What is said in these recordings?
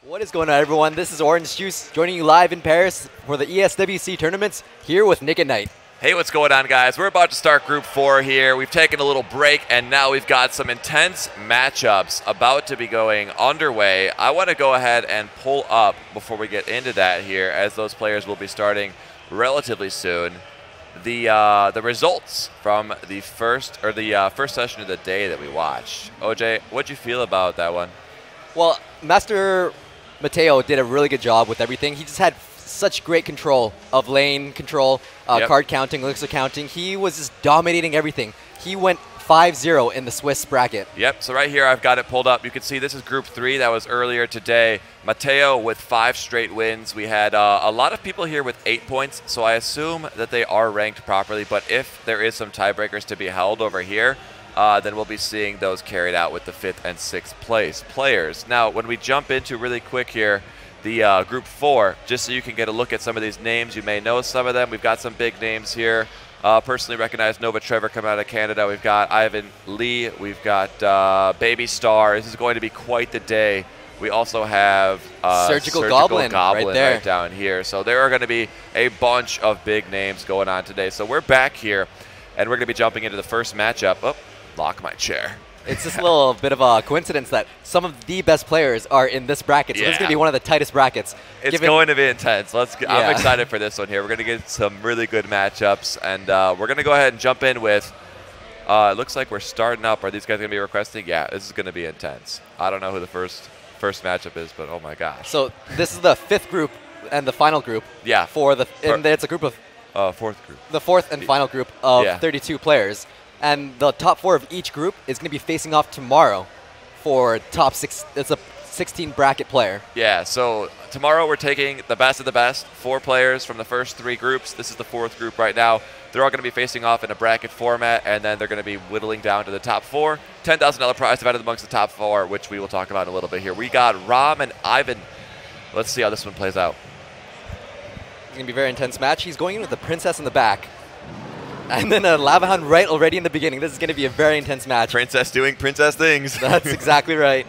What is going on, everyone? This is Orange Juice joining you live in Paris for the ESWC tournaments here with Nick and Knight. Hey, what's going on, guys? We're about to start Group 4 here. We've taken a little break, and now we've got some intense matchups about to be going underway. I want to go ahead and pull up before we get into that here, as those players will be starting relatively soon. The results from the first session of the day that we watched. OJ, what'd you feel about that one? Well, Master Mateo did a really good job with everything. He just had such great control of lane control, card counting, elixir counting. He was just dominating everything. He went 5-0 in the Swiss bracket. Yep, so right here I've got it pulled up. You can see this is Group 3. That was earlier today. Mateo with 5 straight wins. We had a lot of people here with 8 points, so I assume that they are ranked properly. But if there is some tiebreakers to be held over here, then we'll be seeing those carried out with the 5th and 6th place players. Now, when we jump into really quick here, the Group 4, just so you can get a look at some of these names. You may know some of them. We've got some big names here. Personally recognized Nova Trevor coming out of Canada. We've got Ivan Lee. We've got Baby Star. This is going to be quite the day. We also have Surgical Goblin right down here. So there are going to be a bunch of big names going on today. So we're back here, and we're going to be jumping into the first matchup. Oh, lock my chair. It's just a little bit of a coincidence that some of the best players are in this bracket. So this is going to be one of the tightest brackets. It's going to be intense. I'm excited for this one here. We're going to get some really good matchups, and we're going to go ahead and jump in with, it looks like we're starting up. Are these guys going to be requesting? Yeah, this is going to be intense. I don't know who the first matchup is, but oh my gosh. So this is the 5th group and the final group. Yeah. And it's a group of... 4th group. The 4th and final group of 32 players. And the top 4 of each group is going to be facing off tomorrow for top 6. It's a 16 bracket player. Yeah, so tomorrow we're taking the best of the best, 4 players from the first 3 groups. This is the 4th group right now. They're all going to be facing off in a bracket format, and then they're going to be whittling down to the top 4. $10,000 prize divided amongst the top 4, which we will talk about in a little bit here. We got Ram and Ivan. Let's see how this one plays out. It's going to be a very intense match. He's going in with the Princess in the back. And then a Lava Hound right already in the beginning. This is going to be a very intense match. Princess doing princess things. That's exactly right.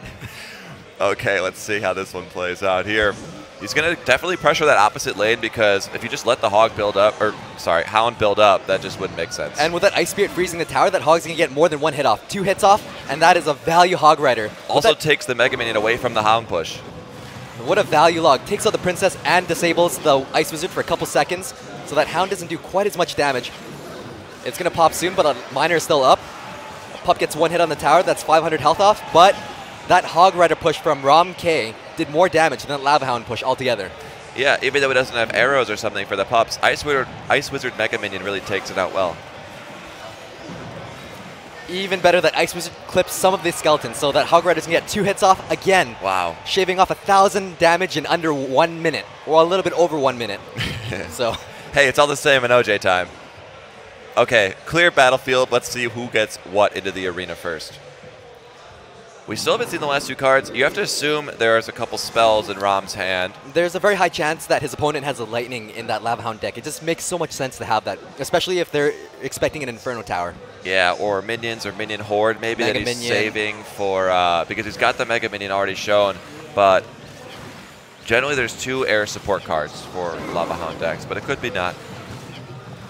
Okay, let's see how this one plays out here. He's going to definitely pressure that opposite lane, because if you just let the Hound build up, that just wouldn't make sense. And with that Ice Spirit freezing the tower, that Hog's going to get more than 1 hit off. 2 hits off, and that is a value Hog Rider. Also takes the Mega Minion away from the Hound push. What a value log. Takes out the Princess and disables the Ice Wizard for a couple seconds, so that Hound doesn't do quite as much damage. It's going to pop soon, but a Miner is still up. Pup gets 1 hit on the tower. That's 500 health off. But that Hog Rider push from Ram K did more damage than that Lava Hound push altogether. Yeah, even though it doesn't have arrows or something for the pups, Ice Wizard Mega Minion really takes it out well. Even better that Ice Wizard clips some of the skeletons, so that Hog Rider's going to get 2 hits off again. Wow. Shaving off 1,000 damage in under 1 minute, or a little bit over 1 minute. So, hey, it's all the same in OJ time. Okay, clear battlefield. Let's see who gets what into the arena first. We still haven't seen the last 2 cards. You have to assume there's a couple spells in Ram's hand. There's a very high chance that his opponent has a Lightning in that Lava Hound deck. It just makes so much sense to have that, especially if they're expecting an Inferno Tower. Yeah, or minions or minion horde maybe Mega that he's minion. Saving for, because he's got the Mega Minion already shown, but generally there's 2 air support cards for Lava Hound decks, but it could be not.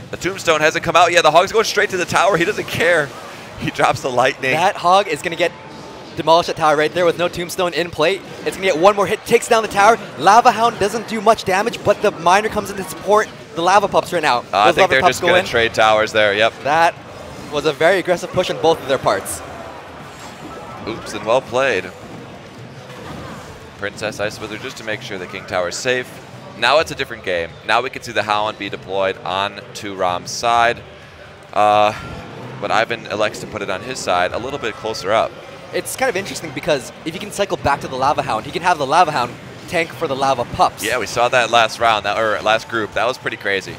The Tombstone hasn't come out yet. The Hog's going straight to the tower. He doesn't care. He drops the Lightning. That Hog is going to get demolished that tower right there with no Tombstone in play. It's going to get 1 more hit, takes down the tower. Lava Hound doesn't do much damage, but the Miner comes in to support the Lava Pups right now. I think they're just going to trade towers there, yep. That was a very aggressive push on both of their parts. Oops, and well played. Princess Ice Wizard just to make sure the King Tower is safe. Now it's a different game. Now we can see the Hound be deployed on to Ram's side. But Ivan elects to put it on his side a little bit closer up. It's kind of interesting because if he can cycle back to the Lava Hound, he can have the Lava Hound tank for the Lava Pups. Yeah, we saw that last round, or last group. That was pretty crazy.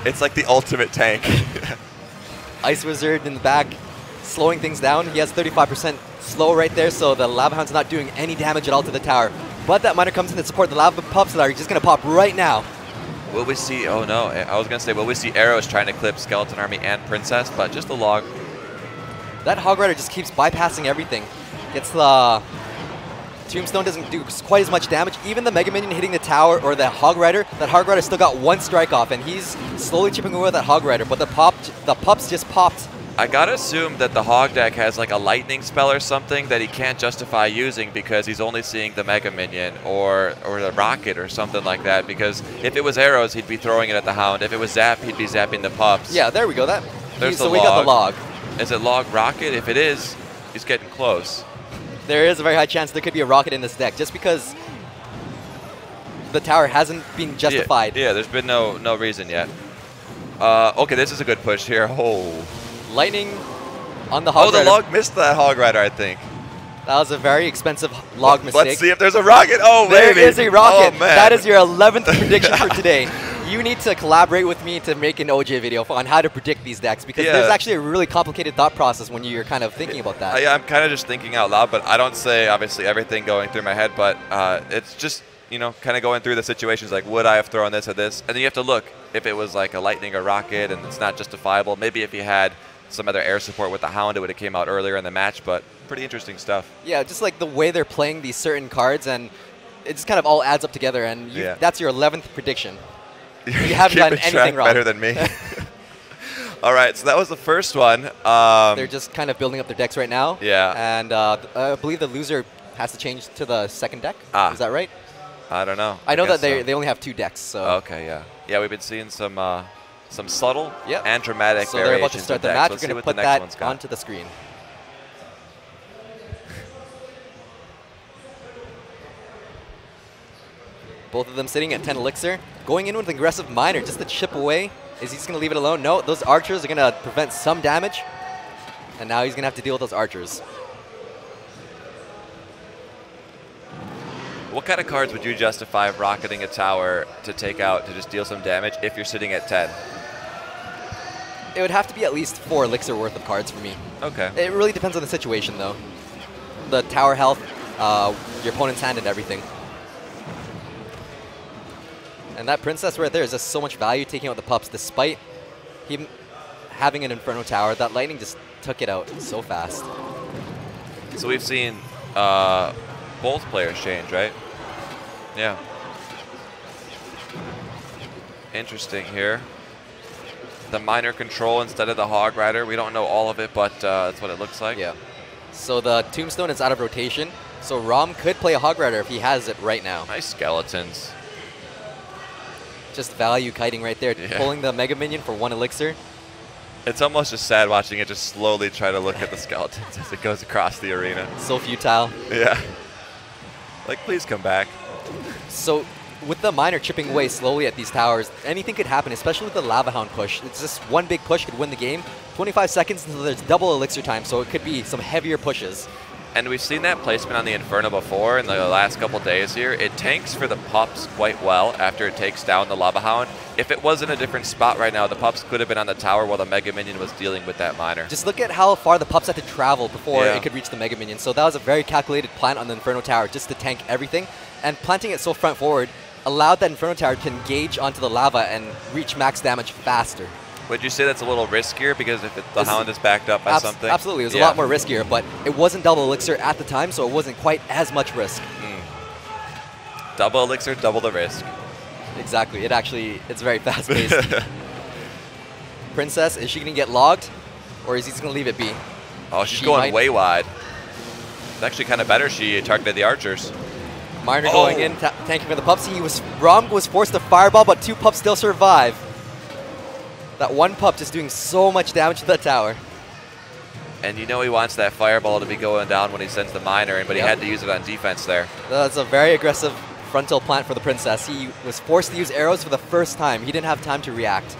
It's like the ultimate tank. Ice Wizard in the back, slowing things down. He has 35% slow right there, so the Lava Hound's not doing any damage at all to the tower. But that Miner comes in to support the Lava Pups that are just going to pop right now. Will we see, oh no, I was going to say, will we see arrows trying to clip Skeleton Army and Princess, but just the log. That Hog Rider just keeps bypassing everything. Gets the Tombstone, doesn't do quite as much damage. Even the Mega Minion hitting the tower or the Hog Rider, that Hog Rider still got one strike off, and he's slowly chipping away with that Hog Rider, but the pups just popped. I gotta assume that the Hog deck has like a lightning spell or something that he can't justify using because he's only seeing the Mega Minion or the Rocket or something like that, because if it was arrows, he'd be throwing it at the Hound. If it was Zap, he'd be zapping the pups. Yeah, there we go. So we got the log. Is it log Rocket? If it is, he's getting close. There is a very high chance there could be a Rocket in this deck just because the tower hasn't been justified. Yeah, there's been no reason yet. Okay, this is a good push here. Oh. Lightning on the Hog Rider. Oh, the log missed that Hog Rider, I think. That was a very expensive log mistake. Let's see if there's a Rocket. Oh, there maybe. is a Rocket. Oh, man. That is your 11th prediction for today. You need to collaborate with me to make an OJ video on how to predict these decks, because there's actually a really complicated thought process when you're kind of thinking about that. Yeah, I'm kind of just thinking out loud, but I don't say, obviously, everything going through my head, but it's just, you know, kind of going through the situations like, would I have thrown this or this? And then you have to look if it was like a Lightning or Rocket and it's not justifiable. Maybe if you had some other air support with the Hound, it would have came out earlier in the match, but pretty interesting stuff. Yeah, just like the way they're playing these certain cards, and it just kind of all adds up together, and that's your 11th prediction. You haven't done anything wrong. Better than me. All right, so that was the first one. They're just kind of building up their decks right now. Yeah. And I believe the loser has to change to the second deck. Is that right? I don't know. I know that they only have 2 decks. So. Okay, yeah. Yeah, we've been seeing some subtle and dramatic variations. So they're about to start the match. We're going to put that onto the screen. Both of them sitting at 10 elixir. Going in with an aggressive miner just to chip away. Is he just going to leave it alone? No, those archers are going to prevent some damage. And now he's going to have to deal with those archers. What kind of cards would you justify rocketing a tower to take out to just deal some damage if you're sitting at 10? It would have to be at least 4 elixir worth of cards for me. Okay. It really depends on the situation, though. The tower health, your opponent's hand, and everything. And that Princess right there is just so much value taking out the pups. Despite him having an Inferno Tower, that Lightning just took it out so fast. So we've seen both players change, right? Yeah. Interesting here. The Miner control instead of the Hog Rider. We don't know all of it, but that's what it looks like. Yeah. So the Tombstone is out of rotation. So Rom could play a Hog Rider if he has it right now. Nice skeletons. Just value kiting right there, pulling the Mega Minion for 1 elixir. It's almost just sad watching it just slowly try to look at the skeletons as it goes across the arena. So futile. Yeah. Like, please come back. So with the Miner chipping away slowly at these towers, anything could happen, especially with the Lava Hound push. It's just one big push could win the game. 25 seconds until there's double elixir time, so it could be some heavier pushes. And we've seen that placement on the Inferno before in the last couple days here. It tanks for the pups quite well after it takes down the Lava Hound. If it was in a different spot right now, the pups could have been on the tower while the Mega Minion was dealing with that Miner. Just look at how far the pups had to travel before it could reach the Mega Minion. So that was a very calculated plant on the Inferno Tower just to tank everything. And planting it so front forward allowed that Inferno Tower to engage onto the lava and reach max damage faster. Would you say that's a little riskier because if the Hound is backed up by something? Absolutely. It was a lot more riskier, but it wasn't double elixir at the time, so it wasn't quite as much risk. Double elixir, double the risk. Exactly. It's very fast-paced. Princess, is she going to get logged, or is he just going to leave it be? Oh, she's going way wide. It's actually kind of better she targeted the archers. Miner going in, tanking for the pups. Rom was forced to fireball, but 2 pups still survive. That 1 pup just doing so much damage to that tower. And you know he wants that fireball to be going down when he sends the Miner in, but he had to use it on defense there. That's a very aggressive frontal plant for the Princess. He was forced to use arrows for the first time. He didn't have time to react.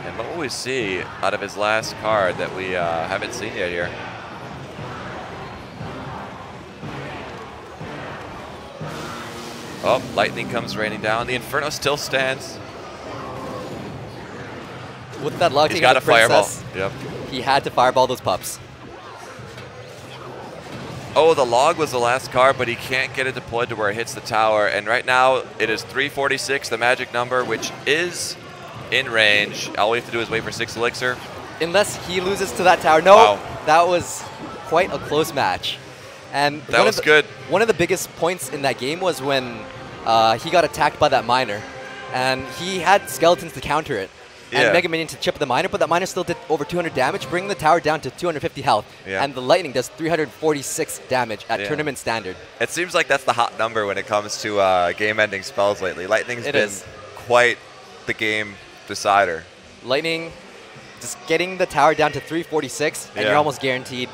And what will we see out of his last card that we haven't seen yet here? Oh, lightning comes raining down. The Inferno still stands. With that luck, he's got a fireball. He had to fireball those pups. Oh, the log was the last card, but he can't get it deployed to where it hits the tower. And right now, it is 346, the magic number, which is in range. All we have to do is wait for 6 elixir. Unless he loses to that tower. No, wow. That was quite a close match. And that was good. One of the biggest points in that game was when he got attacked by that miner. And he had skeletons to counter it. And Mega Minion to chip the miner, but that miner still did over 200 damage, bringing the tower down to 250 health. Yeah. And the lightning does 346 damage at tournament standard. It seems like that's the hot number when it comes to game-ending spells lately. Lightning's been quite the game decider. Lightning, just getting the tower down to 346, and you're almost guaranteed.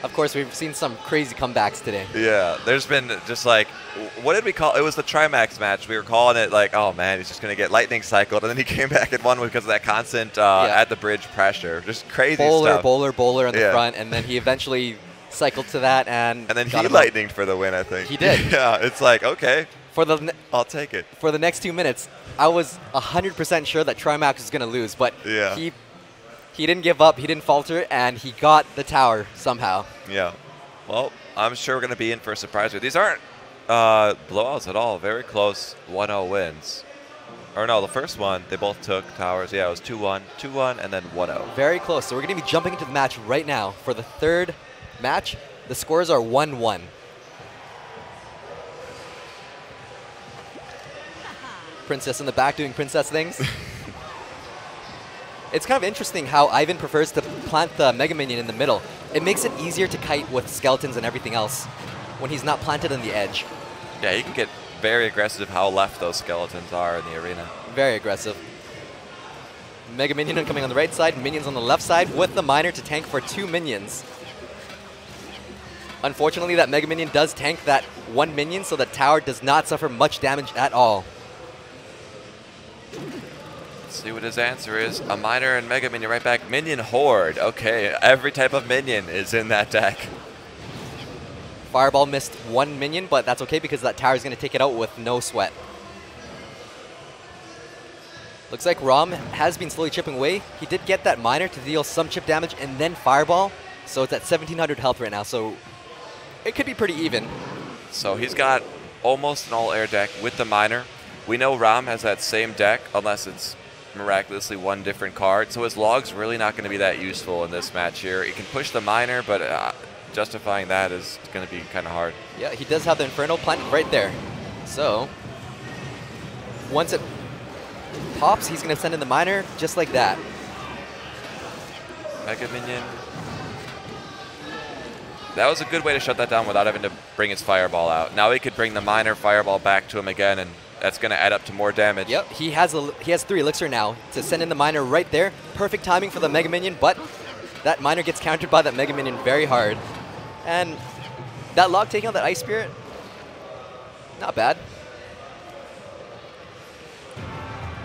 Of course, we've seen some crazy comebacks today. Yeah, there's been just like, what did we call it? It was the Trimax match. We were calling it like, oh man, he's just going to get lightning cycled. And then he came back and won because of that constant at the bridge pressure. Just crazy stuff. Bowler on the front. And then he eventually cycled to that. And then he lightninged for the win, I think. He did. Yeah, it's like, okay, I'll take it. For the next 2 minutes, I was 100% sure that Trimax was going to lose. But he didn't give up, he didn't falter, and he got the tower somehow. Yeah. Well, I'm sure we're going to be in for a surprise here. These aren't blowouts at all. Very close 1-0 wins. Or no, the first one, they both took towers. Yeah, it was 2-1, 2-1, and then 1-0. Very close. So we're going to be jumping into the match right now. For the third match, the scores are 1-1. Princess in the back doing princess things. It's kind of interesting how Ivan prefers to plant the Mega Minion in the middle. It makes it easier to kite with skeletons and everything else when he's not planted on the edge. Yeah, he can get very aggressive how left those skeletons are in the arena. Very aggressive. Mega Minion coming on the right side, minions on the left side with the miner to tank for 2 minions. Unfortunately, that Mega Minion does tank that 1 minion, so the tower does not suffer much damage at all. See what his answer is. A miner and Mega Minion right back. Minion Horde. Okay, every type of minion is in that deck. Fireball missed 1 minion, but that's okay because that tower is going to take it out with no sweat. Looks like Rom has been slowly chipping away. He did get that miner to deal some chip damage and then Fireball, so it's at 1700 health right now, so it could be pretty even. So he's got almost an all-air deck with the miner. We know Rom has that same deck, unless it's miraculously 1 different card, so his log's really not going to be that useful in this match here. He can push the miner, but justifying that is going to be kind of hard. Yeah, he does have the Inferno planted right there. So, once it pops, he's going to send in the miner just like that. Mega Minion. That was a good way to shut that down without having to bring his Fireball out. Now he could bring the miner Fireball back to him again, and that's going to add up to more damage. Yep, he has 3 elixir now to send in the miner right there. Perfect timing for the Mega Minion, but that miner gets countered by that Mega Minion very hard. And that log taking out that Ice Spirit, not bad.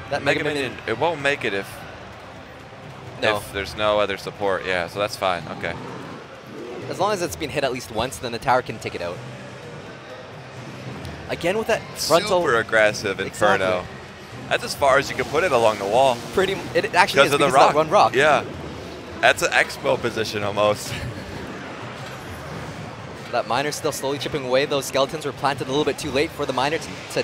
That Mega Minion, it won't make it if there's no other support. Yeah, so that's fine. Okay. As long as it's been hit at least once, then the tower can take it out. Again with that frontal. Super aggressive Inferno. Exactly. That's as far as you can put it along the wall. It actually is because of that 1 rock. Yeah. That's an expo position almost. That miner's still slowly chipping away. Those skeletons were planted a little bit too late for the miner to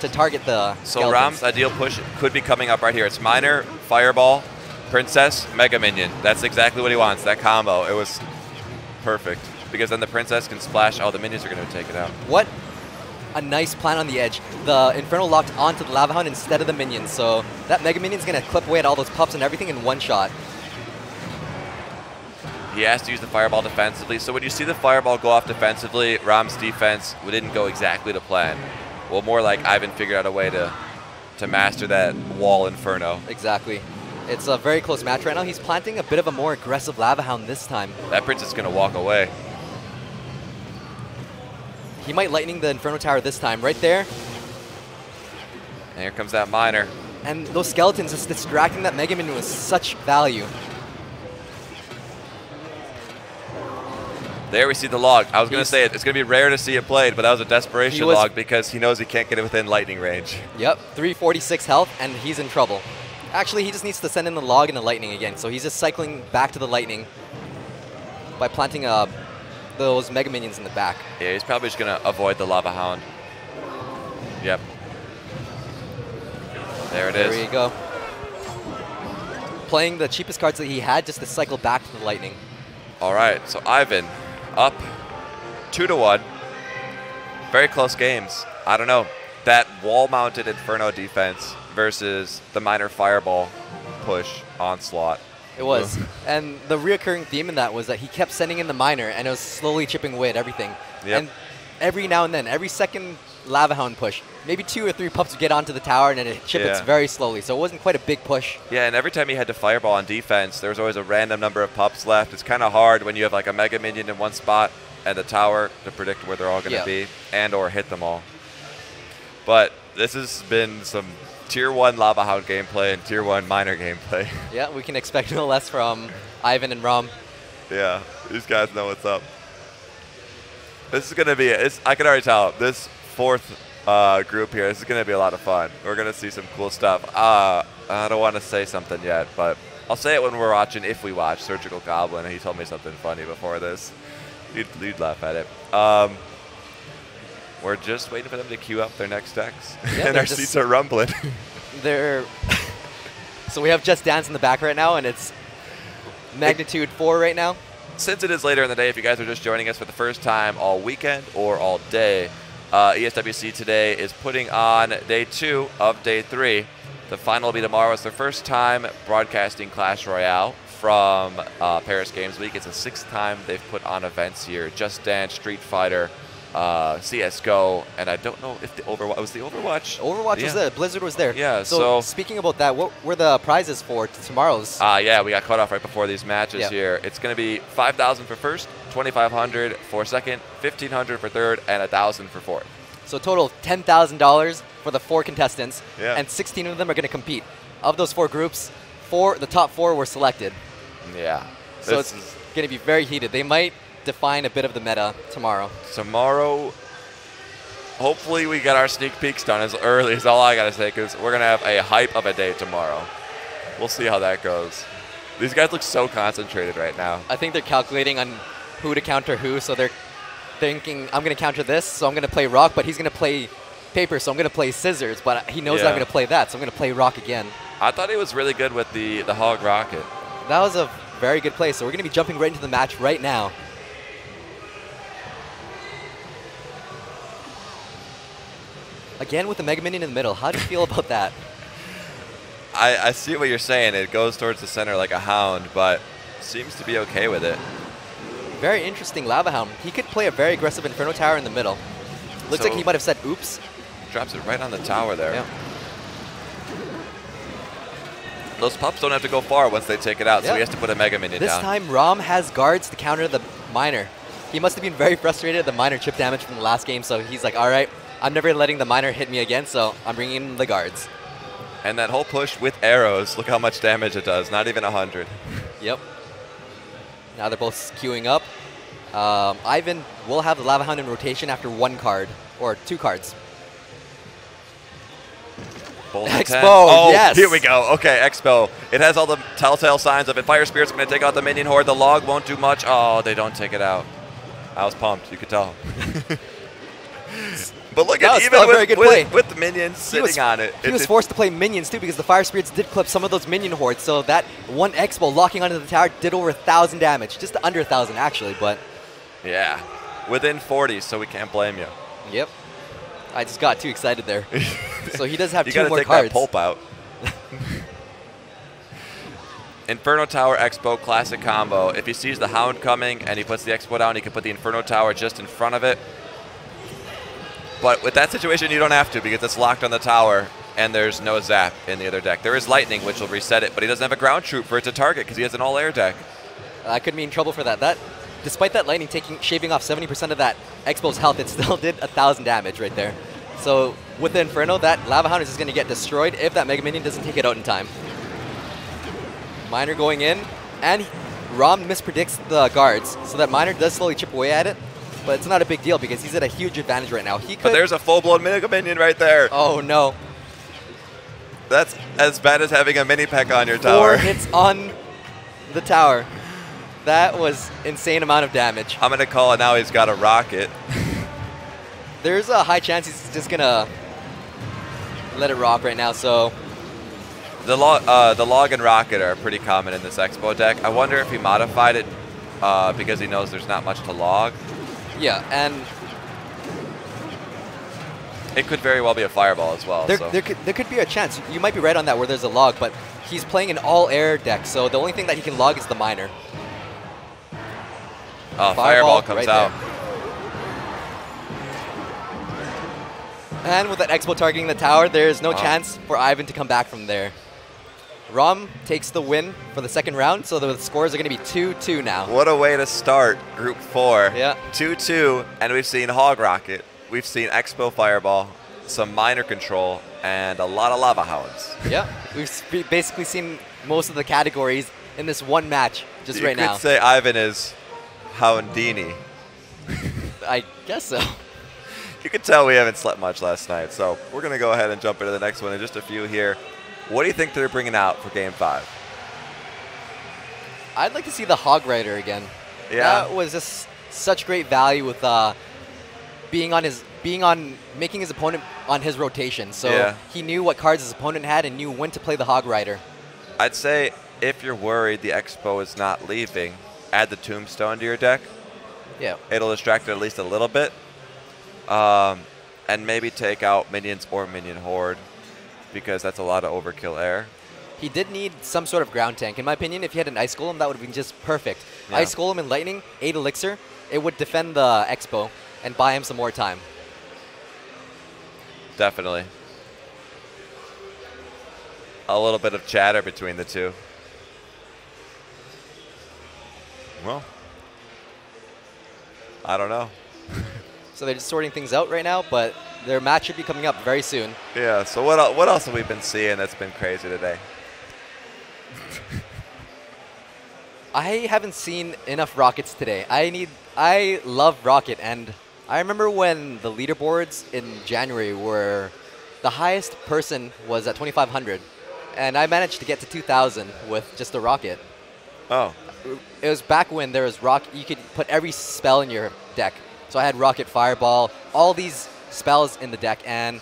target the skeletons. So Ram's ideal push could be coming up right here. It's miner, Fireball, Princess, Mega Minion. That's exactly what he wants, that combo. It was perfect. Because then the Princess can splash. Oh, the minions are going to take it out. What a nice plan on the edge. The Inferno locked onto the Lava Hound instead of the minions. So that Mega Minion's going to clip away at all those pups and everything in 1 shot. He has to use the Fireball defensively. So when you see the Fireball go off defensively, Ram's defense didn't go exactly to plan. Well, more like Ivan figured out a way to master that wall Inferno. Exactly. It's a very close match right now. He's planting a bit of a more aggressive Lava Hound this time. That Princess is going to walk away. He might lightning the Inferno Tower this time, right there. And here comes that miner. And those skeletons just distracting that Mega Minion with such value. There we see the log. I was going to say it's going to be rare to see it played, but that was a desperation log because he knows he can't get it within lightning range. Yep, 346 health, and he's in trouble. Actually, he just needs to send in the log and the lightning again, so he's just cycling back to the lightning by planting a those Mega Minions in the back. Yeah, he's probably just going to avoid the Lava Hound. Yep. There it is. There you go. Playing the cheapest cards that he had just to cycle back to the Lightning. All right, so Ivan up 2-1. Very close games. I don't know. That wall-mounted Inferno defense versus the Miner Fireball push onslaught. It was. And the reoccurring theme in that was that he kept sending in the Miner, and it was slowly chipping away at everything. Yep. And every now and then, every second Lava Hound push, maybe 2 or 3 pups would get onto the tower, and then it chip it very slowly. So it wasn't quite a big push. Yeah, and every time he had to Fireball on defense, there was always a random number of pups left. It's kind of hard when you have like a Mega Minion in one spot and the tower to predict where they're all going to be and or hit them all. But this has been some Tier 1 Lava Hound gameplay and Tier 1 Miner gameplay. Yeah, we can expect no less from Ivan and Rom. Yeah, these guys know what's up. This is going to be, I can already tell, this fourth group here, this is going to be a lot of fun. We're going to see some cool stuff. I don't want to say something yet, but I'll say it when we're watching, if we watch Surgical Goblin. He told me something funny before this. You'd laugh at it. We're just waiting for them to queue up their next decks. Yeah, and our seats are rumbling. So we have Just Dance in the back right now, and it's magnitude 4 right now. Since it is later in the day, if you guys are just joining us for the first time all weekend or all day, ESWC today is putting on day 2 of day 3. The final will be tomorrow. It's their first time broadcasting Clash Royale from Paris Games Week. It's the 6th time they've put on events here. Just Dance, Street Fighter, CSGO, and I don't know if the Overwatch was the Overwatch. Overwatch was there. Blizzard was there. Yeah. So speaking about that, what were the prizes for tomorrow's? Yeah, we got cut off right before these matches here. It's going to be 5,000 for first, 2,500 for second, 1,500 for third, and 1,000 for fourth. So a total of $10,000 for the 4 contestants, yeah. And 16 of them are going to compete. Of those 4 groups, the top 4 were selected. Yeah. So it's going to be very heated. They might define a bit of the meta tomorrow. Tomorrow, hopefully we get our sneak peeks done as early as all I got to say, because we're going to have a hype of a day tomorrow. We'll see how that goes. These guys look so concentrated right now. I think they're calculating on who to counter who, so they're thinking, I'm going to counter this, so I'm going to play rock, but he's going to play paper, so I'm going to play scissors, but he knows I'm going to play that, so I'm going to play rock again. I thought he was really good with the hog rocket. That was a very good play, so we're going to be jumping right into the match right now. Again with the Mega Minion in the middle. How do you feel about that? I see what you're saying. It goes towards the center like a hound, but seems to be okay with it. Very interesting Lava Hound. He could play a very aggressive Inferno Tower in the middle. Looks like he might have said oops. Drops it right on the tower there. Yeah. Those pups don't have to go far once they take it out, so he has to put a Mega Minion down. This time, Rom has guards to counter the Miner. He must have been very frustrated at the Miner chip damage from the last game, so he's like, all right, I'm never letting the Miner hit me again, so I'm bringing in the guards. And that whole push with arrows, look how much damage it does, not even 100. Yep. Now they're both queuing up. Ivan will have the Lava Hound in rotation after 1 card, or 2 cards. Expo, oh, yes. Here we go. Okay, Expo. It has all the telltale signs of it. Fire Spirit's going to take out the minion horde. The log won't do much. Oh, they don't take it out. I was pumped. You could tell. But look at even with the minions sitting on it. He was forced to play minions too because the Fire Spirits did clip some of those minion hordes. So that 1 Expo locking onto the tower did over 1,000 damage. Just under 1,000 actually, but. Yeah. Within 40, so we can't blame you. Yep. I just got too excited there. So he does have 2 more cards. You got to take that pulp out. Inferno Tower Expo classic combo. If he sees the Hound coming and he puts the Expo down, he can put the Inferno Tower just in front of it. But with that situation, you don't have to because it's locked on the tower and there's no zap in the other deck. There is Lightning, which will reset it, but he doesn't have a ground troop for it to target because he has an all-air deck. I could be in trouble for that. Despite that Lightning shaving off 70% of that Expo's health, it still did 1,000 damage right there. So with the Inferno, that Lava Hound is just going to get destroyed if that Mega Minion doesn't take it out in time. Miner going in, and Rom mispredicts the guards, so that Miner does slowly chip away at it, but it's not a big deal because he's at a huge advantage right now. But there's a full-blown Mega Minion right there. Oh, no. That's as bad as having a mini-peck on your tower. 4 hits on the tower. That was insane amount of damage. I'm going to call it now. He's got a rocket. There's a high chance he's just going to let it rock right now, so... The log and rocket are pretty common in this Expo deck. I wonder if he modified it because he knows there's not much to log. Yeah, and... It could very well be a fireball as well. There could be a chance. You might be right on that where there's a log, but he's playing an all-air deck, so the only thing that he can log is the miner. Fireball comes right out. There. And with that Expo targeting the tower, there's no chance for Ivan to come back from there. Rom takes the win for the second round, so the scores are going to be 2-2 now. What a way to start Group 4. Yeah. 2-2, and we've seen Hog Rocket. We've seen Expo Fireball, some miner control, and a lot of Lava Hounds. Yeah, we've basically seen most of the categories in this one match just right now. You could say Ivan is Houndini. I guess so. You can tell we haven't slept much last night, so we're going to go ahead and jump into the next one in just a few here. What do you think they're bringing out for Game 5? I'd like to see the Hog Rider again. Yeah. That was just such great value with making his opponent on his rotation. So he knew what cards his opponent had and knew when to play the Hog Rider. I'd say if you're worried the Expo is not leaving, add the Tombstone to your deck. Yeah. It'll distract it at least a little bit. And maybe take out minions or minion horde, because that's a lot of overkill air. He did need some sort of ground tank. In my opinion, if he had an Ice Golem, that would have been just perfect. Yeah. Ice Golem and Lightning, 8 Elixir, it would defend the Expo and buy him some more time. Definitely. A little bit of chatter between the two. Well, I don't know. So they're just sorting things out right now, but their match should be coming up very soon. Yeah, so what else have we been seeing that's been crazy today? I haven't seen enough Rockets today. I love Rocket, and I remember when the leaderboards in January were, the highest person was at 2,500, and I managed to get to 2,000 with just a Rocket. Oh. It was back when there was you could put every spell in your deck. So I had Rocket, Fireball, all these spells in the deck, and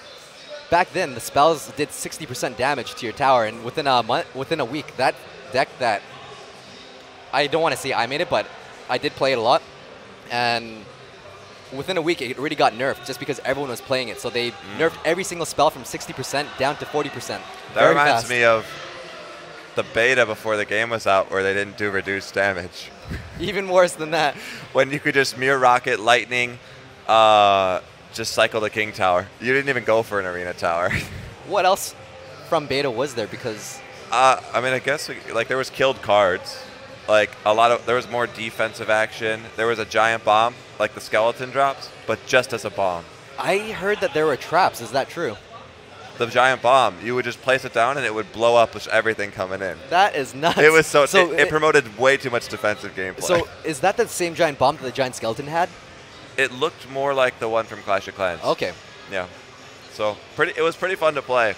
back then the spells did 60% damage to your tower, and within a week, that deck that I don't want to say I made it, but I did play it a lot, and within a week it really got nerfed just because everyone was playing it. So they nerfed every single spell from 60% down to 40%. That reminds me of the beta before the game was out where they didn't do reduced damage. Even worse than that. When you could just Mirror Rocket, Lightning, just cycle the King Tower. You didn't even go for an Arena Tower. What else from beta was there? Because I mean, I guess there was killed cards. Like there was more defensive action. There was a giant bomb, like the skeleton drops, but just as a bomb. I heard that there were traps. Is that true? The giant bomb, you would just place it down and it would blow up with everything coming in. That is nuts. It was it promoted way too much defensive gameplay. So is that the same giant bomb that the giant skeleton had? It looked more like the one from Clash of Clans. Okay. Yeah. So it was pretty fun to play.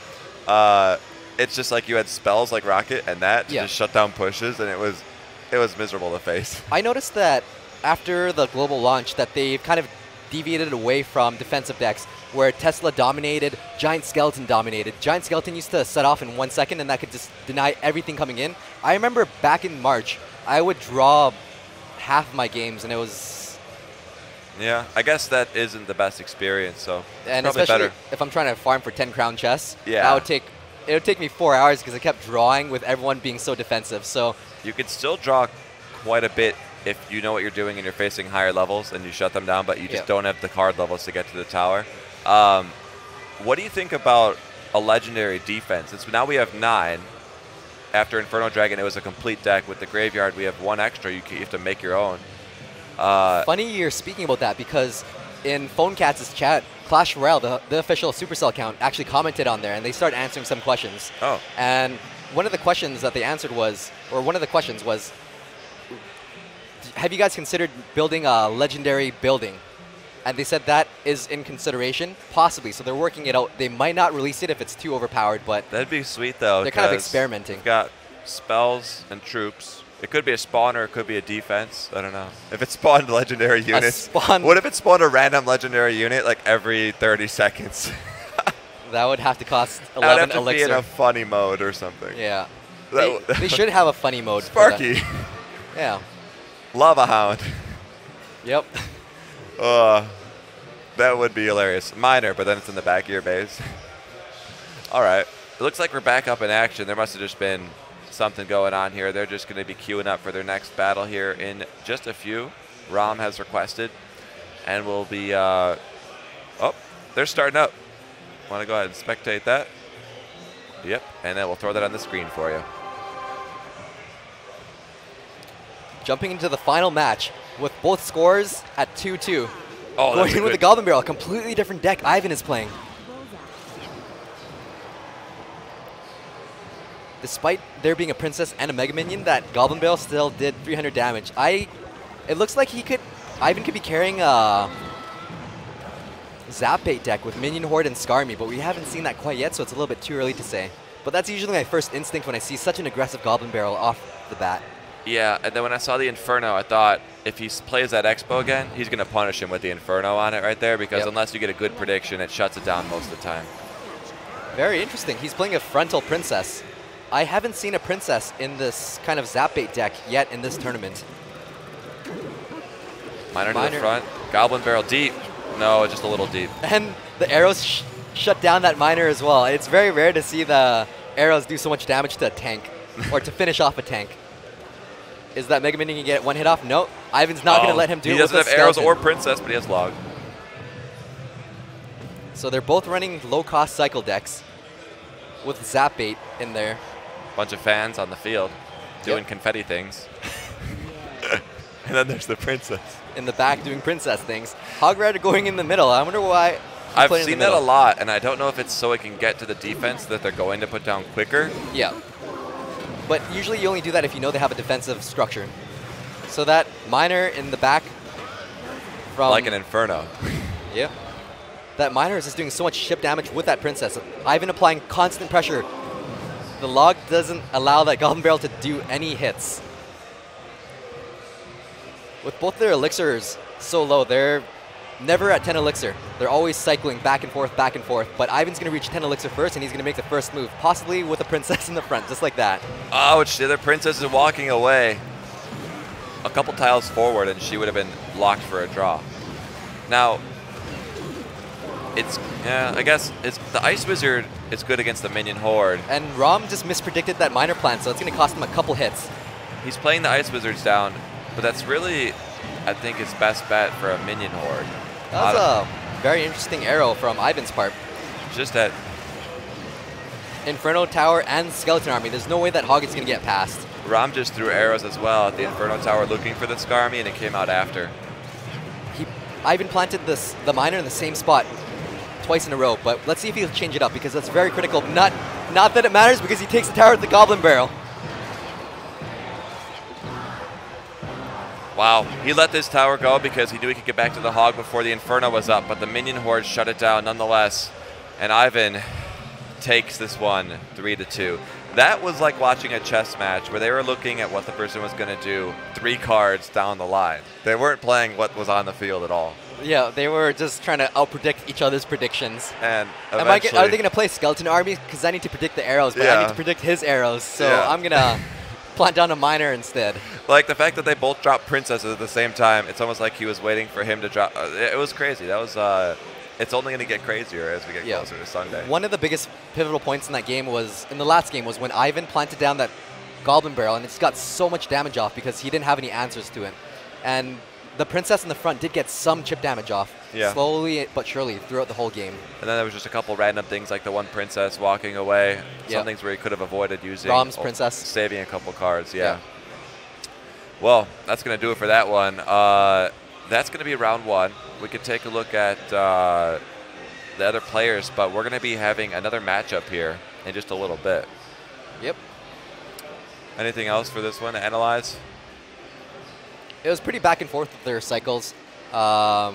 It's just like you had spells like Rocket and that to just shut down pushes, and it was miserable to face. I noticed that after the global launch that they've kind of deviated away from defensive decks where Tesla dominated, Giant Skeleton dominated. Giant Skeleton used to set off in 1 second and that could just deny everything coming in. I remember back in March, I would draw half my games and it was... Yeah, I guess that isn't the best experience, so and probably especially better. If I'm trying to farm for 10 crown chests, yeah. it would take me 4 hours because I kept drawing with everyone being so defensive. So you could still draw quite a bit if you know what you're doing and you're facing higher levels and you shut them down, but you just don't have the card levels to get to the tower. What do you think about a legendary defense? Now we have 9. After Inferno Dragon, it was a complete deck. With the Graveyard, we have 1 extra. You have to make your own. Funny you're speaking about that because in PhoneCats' chat, Clash Royale, the official Supercell account, actually commented on there and they started answering some questions. Oh. And one of the questions that they answered was, have you guys considered building a legendary building? And they said that is in consideration, possibly. So they're working it out. They might not release it if it's too overpowered, but that'd be sweet though. They're kind of experimenting. You've got spells and troops, It could be a spawn or it could be a defense. I don't know. If it spawned legendary units, spawn. What if it spawned a random legendary unit like every 30 seconds? That would have to cost That would 11 have to elixir. be in a funny mode or something. Yeah. That They should have a funny mode. Sparky. Yeah. Lava Hound. Yep. That would be hilarious. Minor, but then it's in the back of your base. All right. It looks like we're back up in action. There must have just been something going on here. They're just going to be queuing up for their next battle here in just a few. Rom has requested, and we'll be, oh, they're starting up. Want to go ahead and spectate that? Yep, and then we'll throw that on the screen for you. Jumping into the final match with both scores at 2-2. Oh, going in with the Goblin Barrel, a completely different deck Ivan is playing. Despite there being a Princess and a Mega Minion, that Goblin Barrel still did 300 damage. It looks like Ivan could be carrying a Zap Bait deck with Minion Horde and Skarmy, but we haven't seen that quite yet, so it's a little bit too early to say. But that's usually my first instinct when I see such an aggressive Goblin Barrel off the bat. Yeah, and then when I saw the Inferno, I thought if he plays that Expo again, he's going to punish him with the Inferno on it right there, because unless you get a good prediction, it shuts it down most of the time. Very interesting. He's playing a Frontal Princess. I haven't seen a Princess in this kind of Zap Bait deck yet in this tournament. Minor to the front. Goblin Barrel deep. No, just a little deep. And the arrows shut down that Miner as well. It's very rare to see the arrows do so much damage to a tank or to finish off a tank. Is that Mega Minion going to get one hit off? No. Ivan's not going to let him do it with a He doesn't have arrows or Princess, but he has Log. So they're both running low-cost cycle decks with Zap Bait in there. Bunch of fans on the field doing confetti things. And then there's the Princess. In the back doing Princess things. Hog Rider going in the middle. I wonder why. I've seen that a lot, and I don't know if it's so it can get to the defense that they're going to put down quicker. Yeah. But usually you only do that if you know they have a defensive structure. So that Miner in the back from... Like an Inferno. Yeah. That Miner is just doing so much ship damage with that Princess. Ivan applying constant pressure. The Log doesn't allow that Goblin Barrel to do any hits. With both their elixirs so low, they're never at 10 elixir. They're always cycling back and forth, but Ivan's going to reach 10 elixir first, and he's going to make the first move, possibly with a Princess in the front, just like that. Ouch, the other Princess is walking away. A couple tiles forward, and she would have been locked for a draw. Now, I guess the Ice Wizard is good against the Minion Horde. And Rom just mispredicted that Miner plan, so it's going to cost him a couple hits. He's playing the Ice Wizards down, but that's really, I think, his best bet for a Minion Horde. That was a very interesting arrow from Ivan's part. Just that Inferno Tower and Skeleton Army. There's no way that Hog is going to get past. Rom just threw arrows as well at the Inferno Tower looking for the Skarmy, and it came out after. Ivan planted the Miner in the same spot twice in a row, but let's see if he'll change it up, because that's very critical. Not that it matters, because he takes the tower with the Goblin Barrel. Wow, he let this tower go because he knew he could get back to the Hog before the Inferno was up, but the Minion Horde shut it down nonetheless, and Ivan takes this one 3-2. That was like watching a chess match where they were looking at what the person was going to do 3 cards down the line. They weren't playing what was on the field at all. Yeah, they were just trying to out-predict each other's predictions. And are they going to play Skeleton Army? Because I need to predict the arrows, but I need to predict his arrows, so I'm going to plant down a Miner instead. Like the fact that they both dropped Princesses at the same time, it's almost like he was waiting for him to drop. It was crazy. That was... it's only going to get crazier as we get closer to Sunday. One of the biggest pivotal points in that game in the last game, was when Ivan planted down that Goblin Barrel, and it's got so much damage off because he didn't have any answers to it. And the Princess in the front did get some chip damage off, slowly but surely throughout the whole game. And then there was just a couple random things like the one Princess walking away, some things where he could have avoided using. Rom's Princess. Saving a couple cards, Well, that's going to do it for that one. That's going to be round 1. We could take a look at the other players, but we're going to be having another matchup here in just a little bit. Yep. Anything else for this one to analyze? It was pretty back and forth with their cycles. Yeah,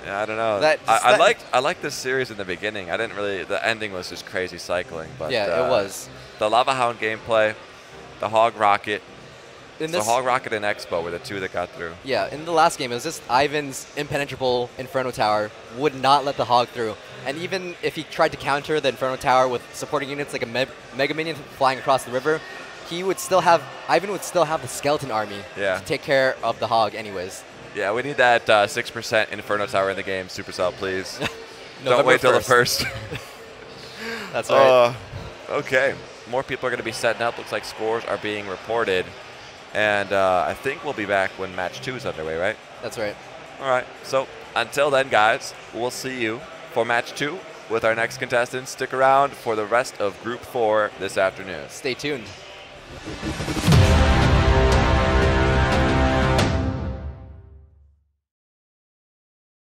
I don't know. I liked this series in the beginning. I didn't really. The ending was just crazy cycling, but yeah, it was. The Lava Hound gameplay the Hog Rocket. In So this, Hog Rocket and Expo were the two that got through. yeah, in the last game, it was just Ivan's impenetrable Inferno Tower would not let the Hog through. And even if he tried to counter the Inferno Tower with supporting units like a Mega Minion flying across the river, Ivan would still have the Skeleton Army to take care of the Hog anyways. Yeah, we need that 6% Inferno Tower in the game, Supercell, please. Don't wait till the first. That's right. Okay, more people are going to be setting up. Looks like scores are being reported. And I think we'll be back when match 2 is underway, right? That's right. All right. So until then, guys, we'll see you for match 2 with our next contestants. Stick around for the rest of Group 4 this afternoon. Stay tuned.